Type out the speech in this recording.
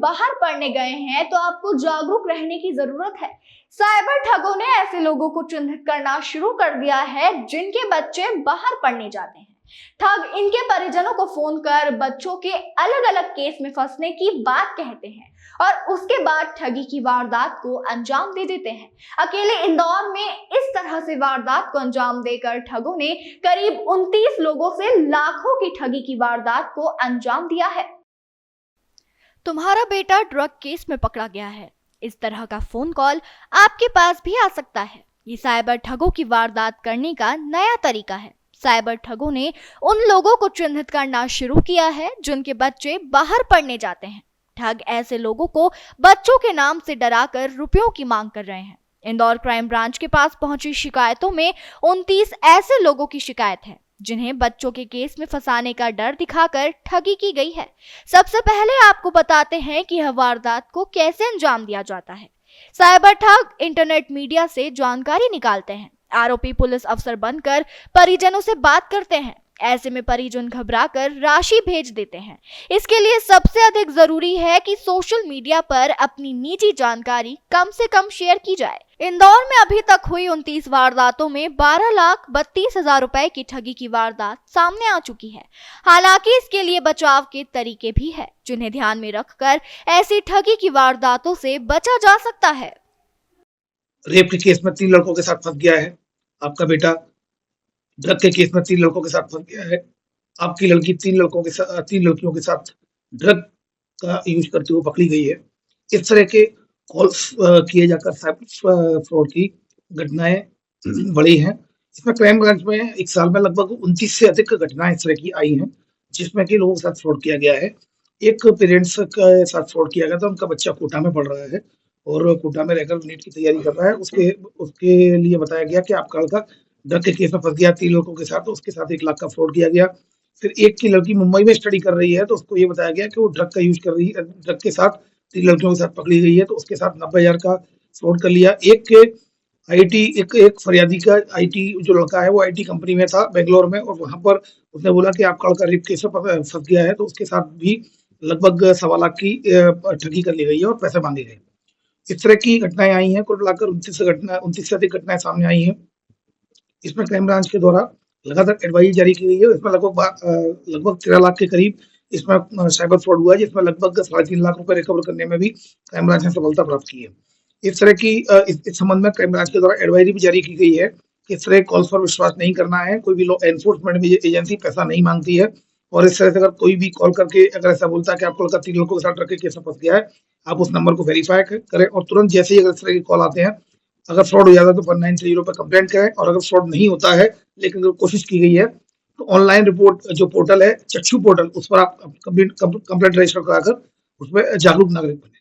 बाहर पढ़ने गए हैं तो आपको जागरूक रहने की जरूरत है। साइबर ठगों ने ऐसे लोगों को चिन्हित करना शुरू कर दिया है जिनके बच्चे बाहर पढ़ने जाते हैं। ठग इनके परिजनों को फोन कर बच्चों के अलग अलग केस में फंसने की बात कहते हैं और उसके बाद ठगी की वारदात को अंजाम दे देते हैं। अकेले इंदौर में इस तरह से वारदात को अंजाम देकर ठगों ने करीब 29 लोगों से लाखों की ठगी की वारदात को अंजाम दिया है। तुम्हारा बेटा ड्रग केस में पकड़ा गया है। इस तरह का फोन कॉल आपके पास भी आ सकता है। ये साइबर ठगों की वारदात करने का नया तरीका है। साइबर ठगों ने उन लोगों को चिन्हित करना शुरू किया है जिनके बच्चे बाहर पढ़ने जाते हैं। ठग ऐसे लोगों को बच्चों के नाम से डराकर रुपयों की मांग कर रहे हैं। इंदौर क्राइम ब्रांच के पास पहुंची शिकायतों में 29 ऐसे लोगों की शिकायत है जिन्हें बच्चों के केस में फंसाने का डर दिखाकर ठगी की गई है। सबसे पहले आपको बताते हैं कि यह वारदात को कैसे अंजाम दिया जाता है। साइबर ठग इंटरनेट मीडिया से जानकारी निकालते हैं। आरोपी पुलिस अफसर बनकर परिजनों से बात करते हैं। ऐसे में परिजन घबराकर राशि भेज देते हैं। इसके लिए सबसे अधिक जरूरी है कि सोशल मीडिया पर अपनी निजी जानकारी कम से कम शेयर की जाए। इंदौर में अभी तक हुई 29 वारदातों में 12,32,000 रुपए की ठगी की वारदात सामने आ चुकी है। हालांकि इसके लिए बचाव के तरीके भी है जिन्हें ध्यान में रखकर ऐसी ठगी की वारदातों से बचा जा सकता है। रेप के केस में 3 लड़कों के साथ फंस गया है आपका बेटा। ड्रग के केस में 3 लड़कों के साथ फंस गया है आपकी लड़की। 3 लड़कियों के साथ ड्रग का यूज करते हुए पकड़ी गई है। इस तरह के कॉल्स किए जाकर साइबर फ्रॉड की घटनाएं बढ़ी हैं। इसमें क्राइम ब्रांच में एक साल में लगभग 29 से अधिक घटनाएं इस तरह की आई हैं जिसमें कि लोगों के साथ फ्रॉड किया गया है। एक पेरेंट्स के साथ फ्रॉड किया गया था। उनका बच्चा कोटा में पढ़ रहा है और कोटा में रहकर नीट की तैयारी कर रहा है। उसके लिए बताया गया कि आपका लड़का ड्रग के केस में फंस गया 3 लड़कों के साथ, तो उसके साथ 1 लाख का फ्रॉड किया गया। फिर एक की लड़की मुंबई में स्टडी कर रही है तो उसको ये बताया गया कि वो ड्रग का यूज कर रही है। ड्रग के साथ 3 लड़कियों के साथ पकड़ी गई है तो उसके साथ 90,000 का फ्रॉड कर लिया। एक फरियादी का आईटी जो लड़का है वो आईटी कंपनी में था बेंगलोर में, और वहां पर उसने बोला कि आपका लड़का रेप केस में फंस गया है तो उसके साथ भी लगभग 1.25 लाख की ठगी कर ली गई है और पैसे मांगे गए। इस तरह की घटनाएं आई हैं। कुल मिलाकर 29 से अधिक घटनाएं सामने आई हैं। इसमें क्राइम ब्रांच के द्वारा लगातार एडवाइजरी जारी की गई है। इसमें लगभग 13 लाख के करीब इसमें साइबर फ्रॉड हुआ है जिसमें लगभग 3.5 लाख रुपए रिकवर करने में भी क्राइम ब्रांच ने सफलता प्राप्त की है। इस तरह की इस संबंध में क्राइम ब्रांच के द्वारा एडवाइजरी भी जारी की गई है कि इस तरह कॉल्स पर विश्वास नहीं करना है। कोई भी लॉ एनफोर्समेंट एजेंसी पैसा नहीं मांगती है और इस तरह से अगर कोई भी कॉल करके अगर ऐसा बोलता है कि आपको लड़का 3 लोगों के साथ रख के केस में फंस गया है, आप उस नंबर को वेरीफाई करें और तुरंत जैसे ही अगर इस तरह के कॉल आते हैं, अगर फ्रॉड हो जाता है तो 1930 पर कंप्लेंट करें, और अगर फ्रॉड नहीं होता है लेकिन अगर कोशिश की गई है तो ऑनलाइन रिपोर्ट जो पोर्टल है चक्षु पोर्टल, उस पर आप कंप्लेंट रजिस्टर कराकर उसमें जागरूक नागरिक बने।